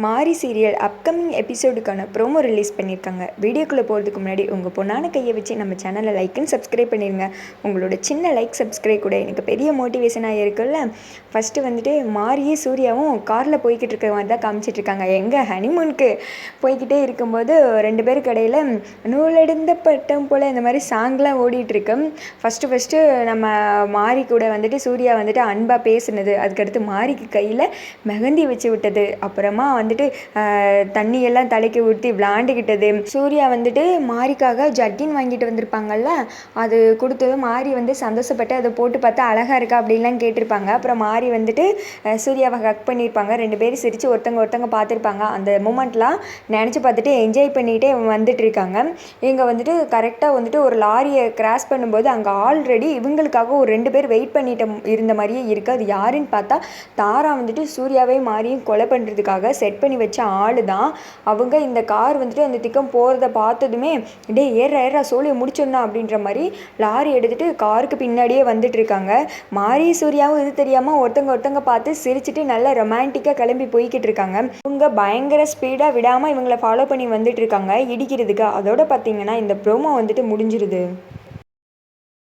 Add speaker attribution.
Speaker 1: மாரி serial upcoming எபிசோடுக்கான promo release பண்ணியிருக்காங்க. வீடியோக்குள்ளே போகிறதுக்கு முன்னாடி உங்கள் பொண்ணான கையை வச்சு நம்ம சேனலை லைக் அண்ட் சப்ஸ்கிரைப் பண்ணிடுங்க. உங்களோட சின்ன லைக் சப்ஸ்கிரைப் கூட எனக்கு பெரிய மோட்டிவேஷனாக இருக்குல்ல. ஃபஸ்ட்டு வந்துட்டு மாரியும் சூர்யாவும் காரில் போய்கிட்டு இருக்க மாதிரி தான் காமிச்சிட்ருக்காங்க. எங்கள் ஹனிமூனுக்கு போய்கிட்டே இருக்கும்போது ரெண்டு பேருக்கு இடையில நூலெடுந்த பட்டம் போல் இந்த மாதிரி சாங்லாம் ஓடிட்டுருக்கு. ஃபஸ்ட்டு நம்ம மாரி கூட வந்துட்டு சூர்யா வந்துட்டு அன்பாக பேசுனது, அதுக்கடுத்து மாரிக்கு கையில் மெஹந்தி வச்சு விட்டது, அப்புறமா வந்துட்டு தண்ணியெல்லாம் தலைக்கு ஊற்றி விளாண்டுக்கிட்டது. சூர்யா வந்துட்டு மாரிக்காக ஜர்கின் வாங்கிட்டு வந்திருப்பாங்கல்ல, அது கொடுத்ததும் மாரி வந்து சந்தோஷப்பட்டு அதை போட்டு பார்த்தா அழகாக இருக்கா அப்படின்லாம் கேட்டிருப்பாங்க. அப்புறம் மாரி வந்துட்டு சூர்யாவை ஹக் பண்ணியிருப்பாங்க. ரெண்டு பேரும் சிரித்து ஒருத்தங்க பார்த்துருப்பாங்க. அந்த மூமெண்ட்லாம் நினச்சி பார்த்துட்டு என்ஜாய் பண்ணிகிட்டே வந்துட்டுருக்காங்க. இவங்க வந்துட்டு கரெக்டாக வந்துட்டு ஒரு லாரியை கிராஸ் பண்ணும்போது அங்கே ஆல்ரெடி இவங்களுக்காக ஒரு ரெண்டு பேர் வெயிட் பண்ணிட்டு இருந்த மாதிரியே இருக்குது. அது யாருன்னு பார்த்தா தாரா வந்துட்டு சூர்யாவையும் மாரியும் கொலை பண்ணுறதுக்காக செட் பண்ணி வச்ச ஆள் தான் அவங்க. இந்த கார் வந்துட்டு அந்த திக்கம் போகிறத பார்த்ததுமே டே ஏறா சோழியை முடிச்சிடணும் அப்படின்ற மாதிரி லாரி எடுத்துகிட்டு காருக்கு பின்னாடியே வந்துட்டு இருக்காங்க. மாரி சூர்யாவும் இது தெரியாமல் ஒருத்தங்க பார்த்து சிரிச்சுட்டு நல்லா ரொமான்டிக்காக கிளம்பி போய்கிட்டு இருக்காங்க. இவங்க பயங்கர ஸ்பீடாக விடாமல் இவங்களை ஃபாலோ பண்ணி வந்துட்டு இருக்காங்க இடிக்கிறதுக்கு. அதோட பார்த்தீங்கன்னா இந்த ப்ரோமோ வந்துட்டு முடிஞ்சிருது.